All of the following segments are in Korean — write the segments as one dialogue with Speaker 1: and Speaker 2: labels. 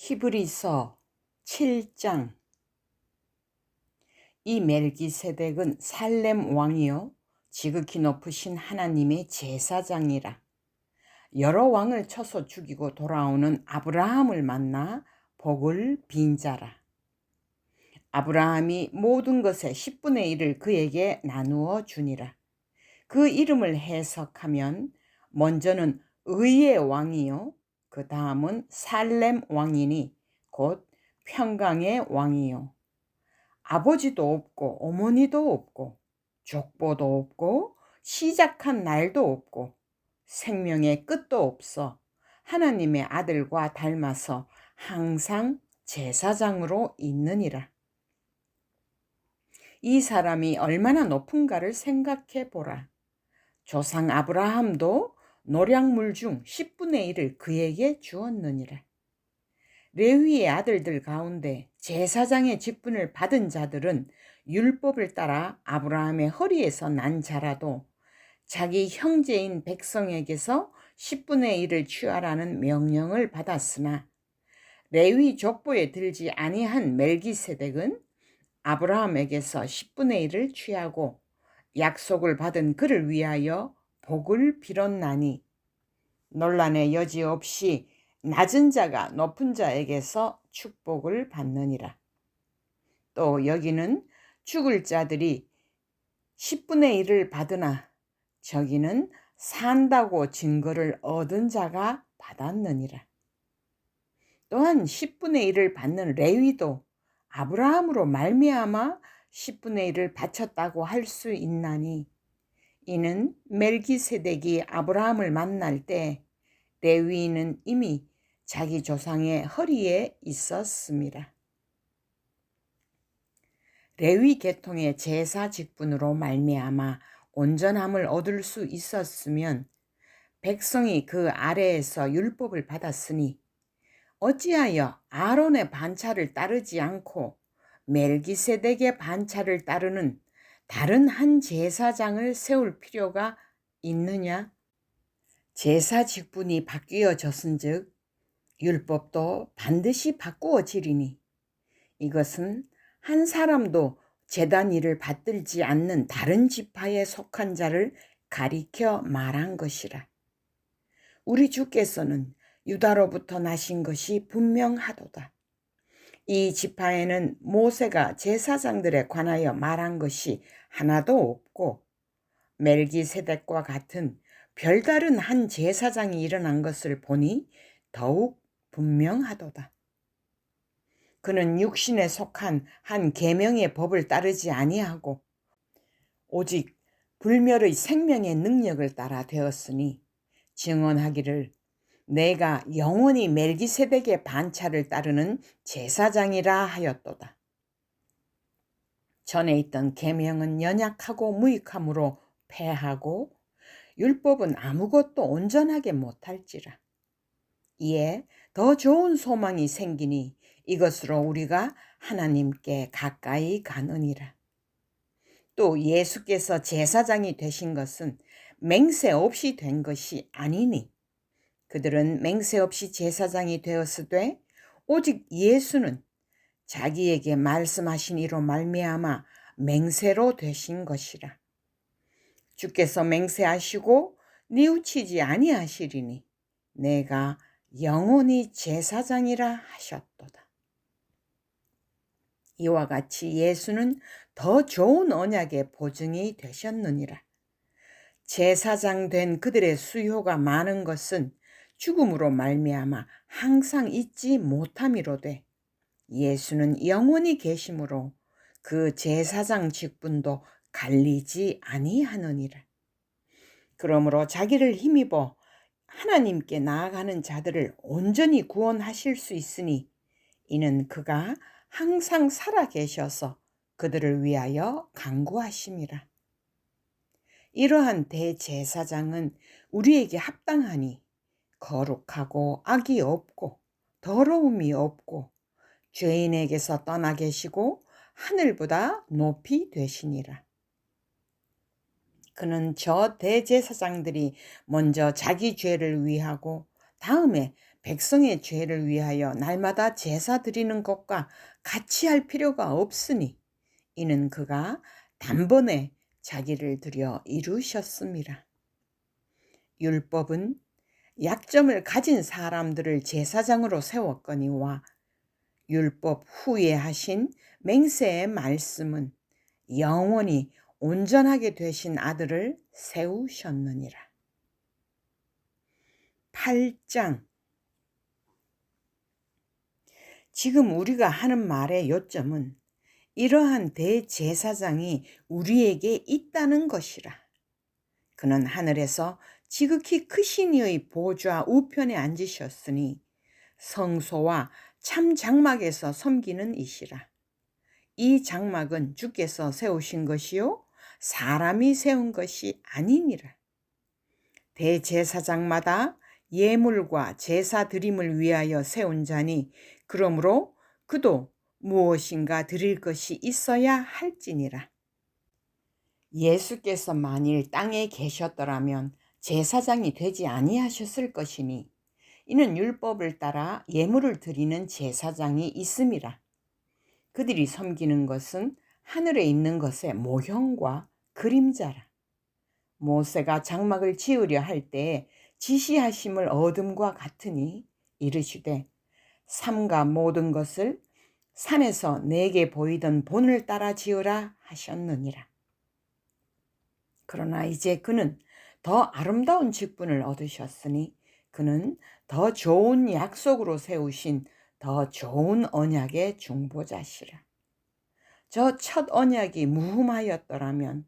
Speaker 1: 히브리서 7장. 이 멜기세덱은 살렘 왕이요 지극히 높으신 하나님의 제사장이라. 여러 왕을 쳐서 죽이고 돌아오는 아브라함을 만나 복을 빈 자라. 아브라함이 모든 것의 10분의 1을 그에게 나누어 주니라. 그 이름을 해석하면 먼저는 의의 왕이요 그 다음은 살렘 왕이니 곧 평강의 왕이요. 아버지도 없고 어머니도 없고 족보도 없고 시작한 날도 없고 생명의 끝도 없어 하나님의 아들과 닮아서 항상 제사장으로 있느니라. 이 사람이 얼마나 높은가를 생각해 보라. 조상 아브라함도 노량물 중 10분의 1을 그에게 주었느니라. 레위의 아들들 가운데 제사장의 직분을 받은 자들은 율법을 따라 아브라함의 허리에서 난 자라도 자기 형제인 백성에게서 10분의 1을 취하라는 명령을 받았으나 레위 족보에 들지 아니한 멜기세덱은 아브라함에게서 10분의 1을 취하고 약속을 받은 그를 위하여 복을 빌었나니 논란의 여지 없이 낮은 자가 높은 자에게서 축복을 받느니라. 또 여기는 죽을 자들이 10분의 1을 받으나 저기는 산다고 증거를 얻은 자가 받았느니라. 또한 10분의 1을 받는 레위도 아브라함으로 말미암아 10분의 1을 바쳤다고 할 수 있나니 이는 멜기세덱이 아브라함을 만날 때 레위인은 이미 자기 조상의 허리에 있었습니다. 레위 계통의 제사 직분으로 말미암아 온전함을 얻을 수 있었으면 백성이 그 아래에서 율법을 받았으니 어찌하여 아론의 반차를 따르지 않고 멜기세덱의 반차를 따르는 다른 한 제사장을 세울 필요가 있느냐? 제사 직분이 바뀌어졌은즉 율법도 반드시 바꾸어지리니 이것은 한 사람도 제단 일을 받들지 않는 다른 지파에 속한 자를 가리켜 말한 것이라. 우리 주께서는 유다로부터 나신 것이 분명하도다. 이 지파에는 모세가 제사장들에 관하여 말한 것이 하나도 없고 멜기세덱과 같은 별다른 한 제사장이 일어난 것을 보니 더욱 분명하도다. 그는 육신에 속한 한 계명의 법을 따르지 아니하고 오직 불멸의 생명의 능력을 따라 되었으니 증언하기를 내가 영원히 멜기세덱의 반차를 따르는 제사장이라 하였도다. 전에 있던 계명은 연약하고 무익함으로 패하고 율법은 아무것도 온전하게 못할지라. 이에 더 좋은 소망이 생기니 이것으로 우리가 하나님께 가까이 가느니라. 또 예수께서 제사장이 되신 것은 맹세 없이 된 것이 아니니 그들은 맹세 없이 제사장이 되었으되 오직 예수는 자기에게 말씀하신 이로 말미암아 맹세로 되신 것이라. 주께서 맹세하시고 뉘우치지 아니하시리니 내가 영원히 제사장이라 하셨도다. 이와 같이 예수는 더 좋은 언약의 보증이 되셨느니라. 제사장 된 그들의 수요가 많은 것은 죽음으로 말미암아 항상 잊지 못함이로되 예수는 영원히 계심으로 그 제사장 직분도 갈리지 아니하느니라. 그러므로 자기를 힘입어 하나님께 나아가는 자들을 온전히 구원하실 수 있으니 이는 그가 항상 살아 계셔서 그들을 위하여 간구하심이라. 이러한 대제사장은 우리에게 합당하니 거룩하고 악이 없고 더러움이 없고 죄인에게서 떠나 계시고 하늘보다 높이 되시니라. 그는 저 대제사장들이 먼저 자기 죄를 위하고 다음에 백성의 죄를 위하여 날마다 제사 드리는 것과 같이 할 필요가 없으니 이는 그가 단번에 자기를 들여 이루셨습니다. 율법은 약점을 가진 사람들을 제사장으로 세웠거니와 율법 후에 하신 맹세의 말씀은 영원히 온전하게 되신 아들을 세우셨느니라. 8장. 지금 우리가 하는 말의 요점은 이러한 대제사장이 우리에게 있다는 것이라. 그는 하늘에서 지극히 크신 이의 보좌 우편에 앉으셨으니 성소와 참 장막에서 섬기는 이시라. 이 장막은 주께서 세우신 것이요 사람이 세운 것이 아니니라. 대제사장마다 예물과 제사 드림을 위하여 세운 자니 그러므로 그도 무엇인가 드릴 것이 있어야 할지니라. 예수께서 만일 땅에 계셨더라면 제사장이 되지 아니하셨을 것이니 이는 율법을 따라 예물을 드리는 제사장이 있음이라. 그들이 섬기는 것은 하늘에 있는 것의 모형과 그림자라. 모세가 장막을 지으려 할 때에 지시하심을 얻음과 같으니 이르시되 삼가 모든 것을 산에서 내게 보이던 본을 따라 지으라 하셨느니라. 그러나 이제 그는 더 아름다운 직분을 얻으셨으니 그는 더 좋은 약속으로 세우신 더 좋은 언약의 중보자시라. 저 첫 언약이 무흠하였더라면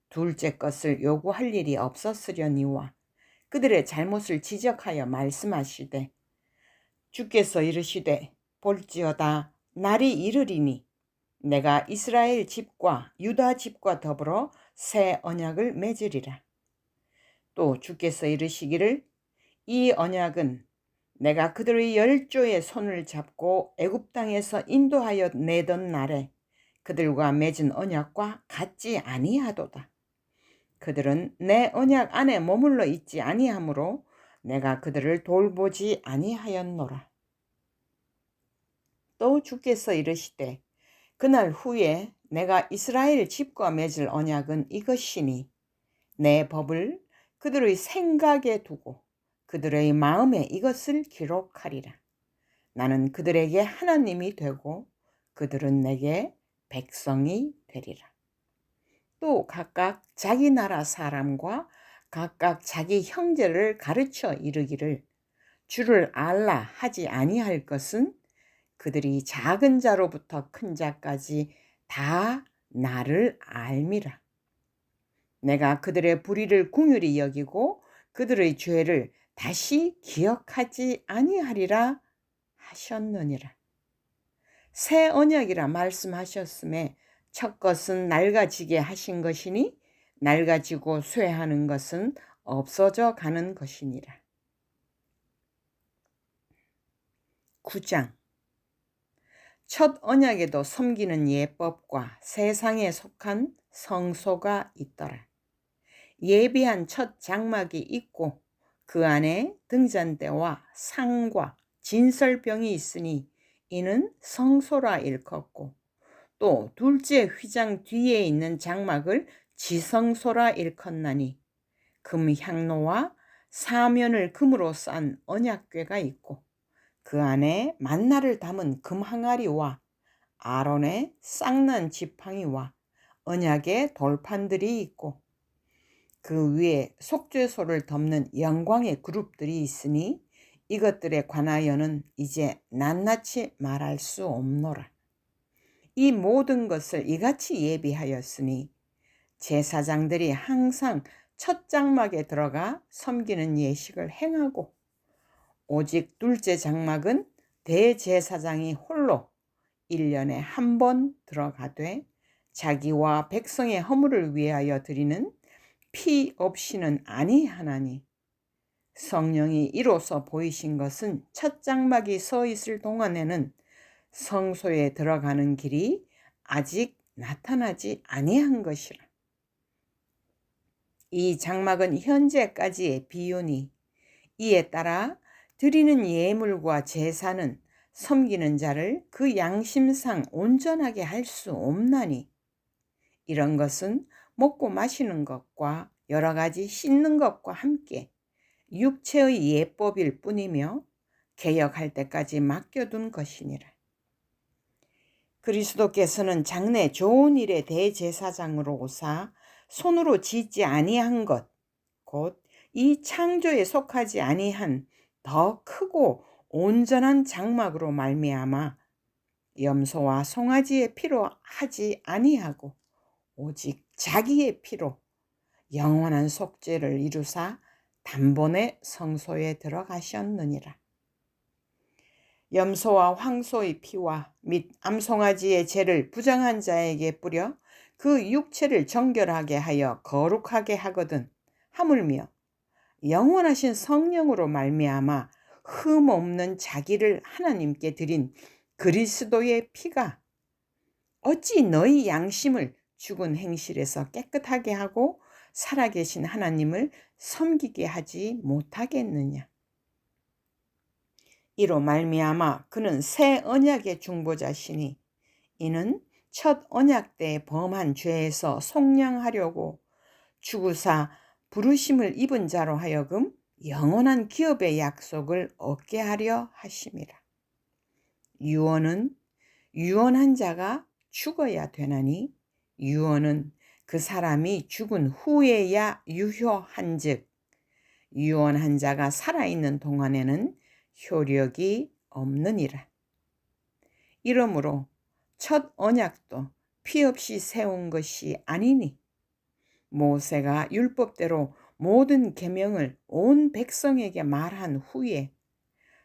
Speaker 1: 둘째 것을 요구할 일이 없었으려니와 그들의 잘못을 지적하여 말씀하시되 주께서 이르시되 볼지어다 날이 이르리니 내가 이스라엘 집과 유다 집과 더불어 새 언약을 맺으리라. 또 주께서 이르시기를 이 언약은 내가 그들의 열조의 손을 잡고 애굽 땅에서 인도하여 내던 날에 그들과 맺은 언약과 같지 아니하도다. 그들은 내 언약 안에 머물러 있지 아니하므로 내가 그들을 돌보지 아니하였노라. 또 주께서 이르시되 그날 후에 내가 이스라엘 집과 맺을 언약은 이것이니 내 법을 그들의 생각에 두고 그들의 마음에 이것을 기록하리라. 나는 그들에게 하나님이 되고 그들은 내게 백성이 되리라. 또 각각 자기 나라 사람과 각각 자기 형제를 가르쳐 이르기를 주를 알라 하지 아니할 것은 그들이 작은 자로부터 큰 자까지 다 나를 알미라. 내가 그들의 불의를 긍휼히 여기고 그들의 죄를 다시 기억하지 아니하리라 하셨느니라. 새 언약이라 말씀하셨음에 첫 것은 낡아지게 하신 것이니 낡아지고 쇠하는 것은 없어져 가는 것이니라. 9장. 첫 언약에도 섬기는 예법과 세상에 속한 성소가 있더라. 예비한 첫 장막이 있고 그 안에 등잔대와 상과 진설병이 있으니 이는 성소라 일컫고 또 둘째 휘장 뒤에 있는 장막을 지성소라 일컫나니 금 향로와 사면을 금으로 싼 언약궤가 있고 그 안에 만나를 담은 금 항아리와 아론의 쌍난 지팡이와 언약의 돌판들이 있고 그 위에 속죄소를 덮는 영광의 그룹들이 있으니 이것들에 관하여는 이제 낱낱이 말할 수 없노라. 이 모든 것을 이같이 예비하였으니 제사장들이 항상 첫 장막에 들어가 섬기는 예식을 행하고 오직 둘째 장막은 대제사장이 홀로 1년에 한 번 들어가되 자기와 백성의 허물을 위하여 드리는 피 없이는 아니하나니 성령이 이로써 보이신 것은 첫 장막이 서 있을 동안에는 성소에 들어가는 길이 아직 나타나지 아니한 것이라. 이 장막은 현재까지의 비유니 이에 따라 드리는 예물과 제사는 섬기는 자를 그 양심상 온전하게 할 수 없나니 이런 것은 먹고 마시는 것과 여러 가지 씻는 것과 함께 육체의 예법일 뿐이며 개혁할 때까지 맡겨둔 것이니라. 그리스도께서는 장래 좋은 일의 대제사장으로 오사 손으로 짓지 아니한 것, 곧 이 창조에 속하지 아니한 더 크고 온전한 장막으로 말미암아 염소와 송아지의 피로 하지 아니하고 오직 자기의 피로 영원한 속죄를 이루사 단번에 성소에 들어가셨느니라. 염소와 황소의 피와 및 암송아지의 죄를 부정한 자에게 뿌려 그 육체를 정결하게 하여 거룩하게 하거든 하물며 영원하신 성령으로 말미암아 흠 없는 자기를 하나님께 드린 그리스도의 피가 어찌 너희 양심을 죽은 행실에서 깨끗하게 하고 살아계신 하나님을 섬기게 하지 못하겠느냐. 이로 말미암아 그는 새 언약의 중보자시니 이는 첫 언약 때 범한 죄에서 속량하려고 죽으사 부르심을 입은 자로 하여금 영원한 기업의 약속을 얻게 하려 하심이라. 유언은 유언한 자가 죽어야 되나니 유언은 그 사람이 죽은 후에야 유효한즉 유언한 자가 살아있는 동안에는 효력이 없느니라. 이러므로 첫 언약도 피 없이 세운 것이 아니니 모세가 율법대로 모든 계명을 온 백성에게 말한 후에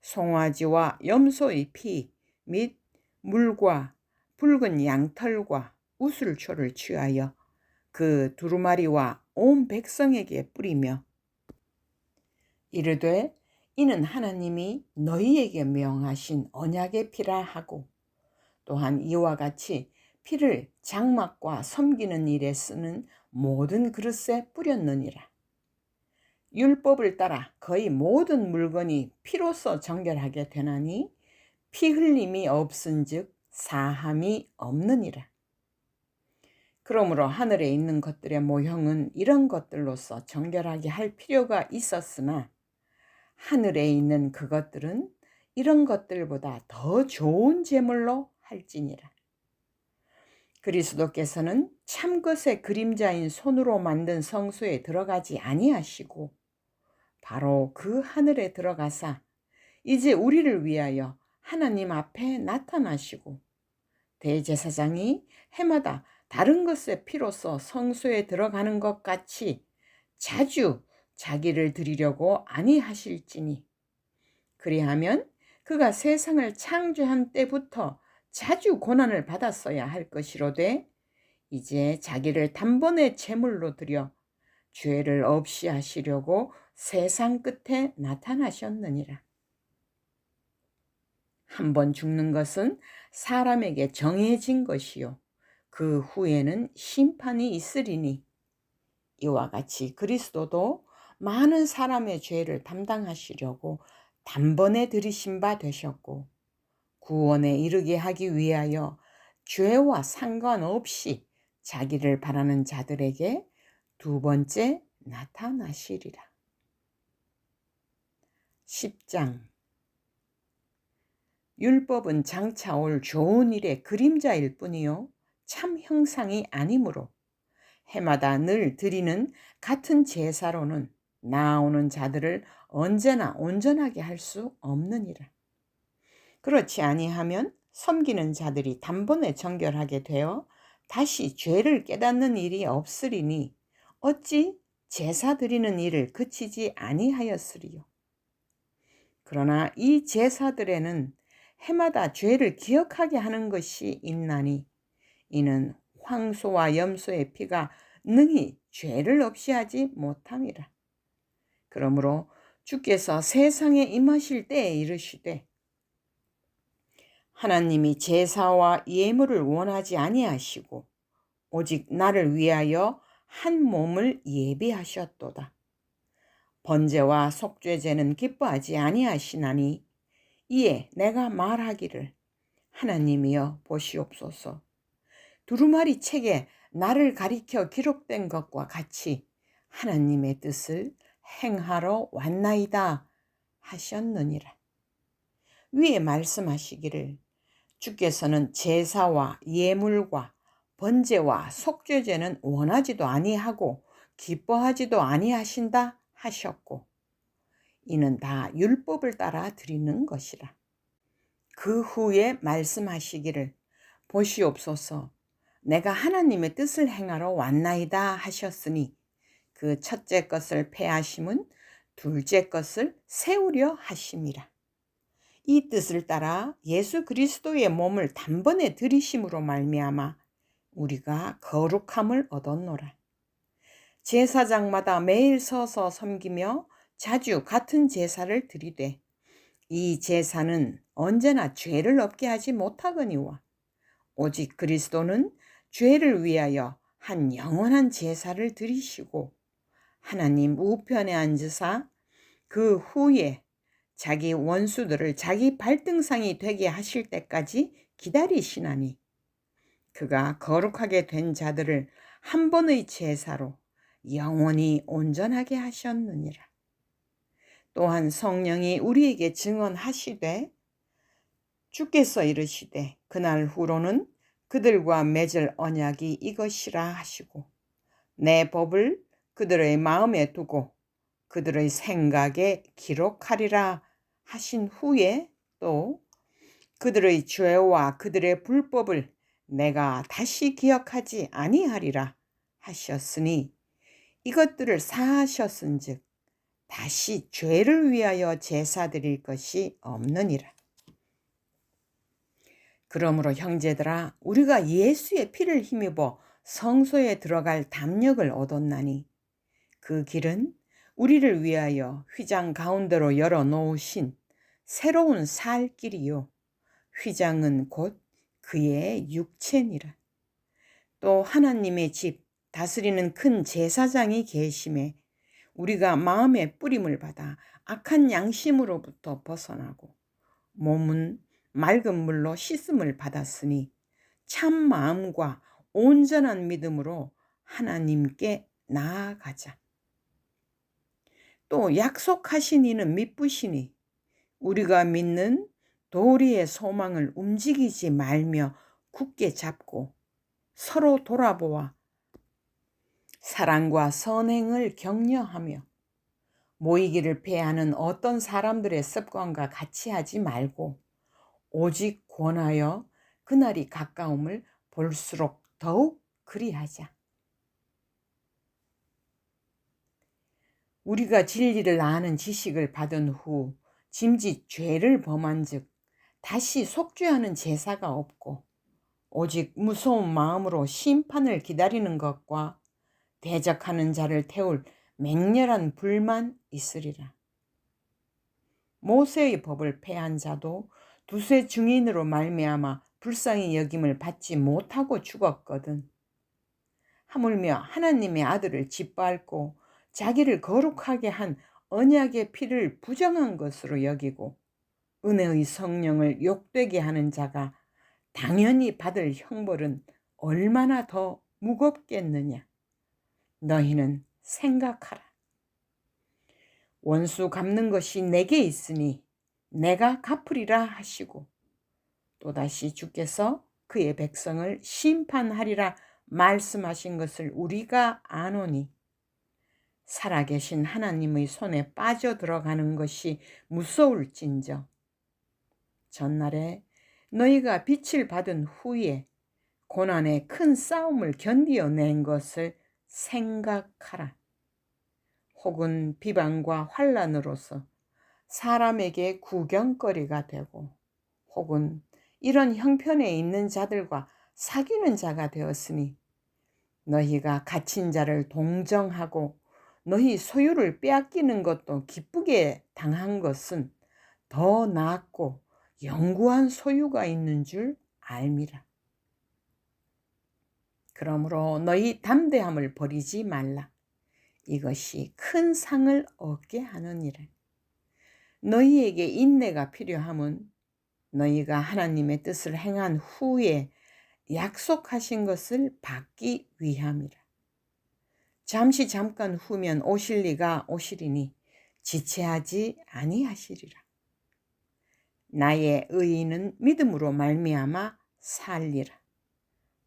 Speaker 1: 송아지와 염소의 피 및 물과 붉은 양털과 우슬초를 취하여 그 두루마리와 온 백성에게 뿌리며 이르되 이는 하나님이 너희에게 명하신 언약의 피라 하고 또한 이와 같이 피를 장막과 섬기는 일에 쓰는 모든 그릇에 뿌렸느니라. 율법을 따라 거의 모든 물건이 피로써 정결하게 되나니 피 흘림이 없은즉 사함이 없느니라. 그러므로 하늘에 있는 것들의 모형은 이런 것들로서 정결하게 할 필요가 있었으나 하늘에 있는 그것들은 이런 것들보다 더 좋은 제물로 할지니라. 그리스도께서는 참것의 그림자인 손으로 만든 성소에 들어가지 아니하시고 바로 그 하늘에 들어가사 이제 우리를 위하여 하나님 앞에 나타나시고 대제사장이 해마다 다른 것의 피로써 성소에 들어가는 것 같이 자주 자기를 드리려고 아니하실지니 그리하면 그가 세상을 창조한 때부터 자주 고난을 받았어야 할 것이로되 이제 자기를 단번에 제물로 드려 죄를 없이 하시려고 세상 끝에 나타나셨느니라. 한 번 죽는 것은 사람에게 정해진 것이요 그 후에는 심판이 있으리니 이와 같이 그리스도도 많은 사람의 죄를 담당하시려고 단번에 들이신 바 되셨고 구원에 이르게 하기 위하여 죄와 상관없이 자기를 바라는 자들에게 두 번째 나타나시리라. 10장 율법은 장차 올 좋은 일의 그림자일 뿐이요 참 형상이 아니므로 해마다 늘 드리는 같은 제사로는 나아오는 자들을 언제나 온전하게 할 수 없느니라. 그렇지 아니하면 섬기는 자들이 단번에 정결하게 되어 다시 죄를 깨닫는 일이 없으리니 어찌 제사 드리는 일을 그치지 아니하였으리요. 그러나 이 제사들에는 해마다 죄를 기억하게 하는 것이 있나니 이는 황소와 염소의 피가 능히 죄를 없이 하지 못함이라. 그러므로 주께서 세상에 임하실 때에 이르시되 하나님이 제사와 예물을 원하지 아니하시고 오직 나를 위하여 한 몸을 예비하셨도다. 번제와 속죄제는 기뻐하지 아니하시나니 이에 내가 말하기를 하나님이여 보시옵소서. 두루마리 책에 나를 가리켜 기록된 것과 같이 하나님의 뜻을 행하러 왔나이다 하셨느니라. 위에 말씀하시기를 주께서는 제사와 예물과 번제와 속죄제는 원하지도 아니하고 기뻐하지도 아니하신다 하셨고, 이는 다 율법을 따라 드리는 것이라. 그 후에 말씀하시기를 보시옵소서 내가 하나님의 뜻을 행하러 왔나이다 하셨으니 그 첫째 것을 폐하심은 둘째 것을 세우려 하심이라. 이 뜻을 따라 예수 그리스도의 몸을 단번에 들이심으로 말미암아 우리가 거룩함을 얻었노라. 제사장마다 매일 서서 섬기며 자주 같은 제사를 드리되 이 제사는 언제나 죄를 없게 하지 못하거니와 오직 그리스도는 죄를 위하여 한 영원한 제사를 드리시고 하나님 우편에 앉으사 그 후에 자기 원수들을 자기 발등상이 되게 하실 때까지 기다리시나니 그가 거룩하게 된 자들을 한 번의 제사로 영원히 온전하게 하셨느니라. 또한 성령이 우리에게 증언하시되 주께서 이르시되 그날 후로는 그들과 맺을 언약이 이것이라 하시고 내 법을 그들의 마음에 두고 그들의 생각에 기록하리라 하신 후에 또 그들의 죄와 그들의 불법을 내가 다시 기억하지 아니하리라 하셨으니 이것들을 사하셨은즉 다시 죄를 위하여 제사 드릴 것이 없느니라. 그러므로 형제들아 우리가 예수의 피를 힘입어 성소에 들어갈 담력을 얻었나니 그 길은 우리를 위하여 휘장 가운데로 열어놓으신 새로운 살 길이요 휘장은 곧 그의 육체니라. 또 하나님의 집 다스리는 큰 제사장이 계심에 우리가 마음의 뿌림을 받아 악한 양심으로부터 벗어나고 몸은 맑은 물로 씻음을 받았으니 참 마음과 온전한 믿음으로 하나님께 나아가자. 또 약속하신 이는 미쁘시니 우리가 믿는 도리의 소망을 움직이지 말며 굳게 잡고 서로 돌아보아 사랑과 선행을 격려하며 모이기를 패하는 어떤 사람들의 습관과 같이 하지 말고 오직 권하여 그날이 가까움을 볼수록 더욱 그리하자. 우리가 진리를 아는 지식을 받은 후 짐짓 죄를 범한즉 다시 속죄하는 제사가 없고 오직 무서운 마음으로 심판을 기다리는 것과 대적하는 자를 태울 맹렬한 불만 있으리라. 모세의 법을 폐한 자도 두세 증인으로 말미암아 불쌍히 여김을 받지 못하고 죽었거든. 하물며 하나님의 아들을 짓밟고 자기를 거룩하게 한 언약의 피를 부정한 것으로 여기고 은혜의 성령을 욕되게 하는 자가 당연히 받을 형벌은 얼마나 더 무겁겠느냐. 너희는 생각하라. 원수 갚는 것이 내게 있으니 내가 갚으리라 하시고 또다시 주께서 그의 백성을 심판하리라 말씀하신 것을 우리가 아노니 살아계신 하나님의 손에 빠져들어가는 것이 무서울진저 전날에 너희가 빛을 받은 후에 고난의 큰 싸움을 견디어낸 것을 생각하라. 혹은 비방과 환난으로서 사람에게 구경거리가 되고 혹은 이런 형편에 있는 자들과 사귀는 자가 되었으니 너희가 갇힌 자를 동정하고 너희 소유를 빼앗기는 것도 기쁘게 당한 것은 더 낫고 영구한 소유가 있는 줄 알미라. 그러므로 너희 담대함을 버리지 말라. 이것이 큰 상을 얻게 하느니라. 너희에게 인내가 필요함은 너희가 하나님의 뜻을 행한 후에 약속하신 것을 받기 위함이라. 잠깐 후면 오실 리가 오시리니 지체하지 아니하시리라. 나의 의인은 믿음으로 말미암아 살리라.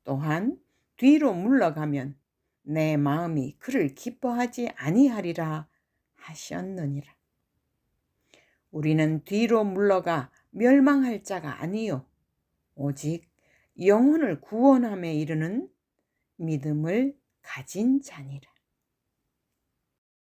Speaker 1: 또한 뒤로 물러가면 내 마음이 그를 기뻐하지 아니하리라 하셨느니라. 우리는 뒤로 물러가 멸망할 자가 아니요 오직 영혼을 구원함에 이르는 믿음을 가진 자니라.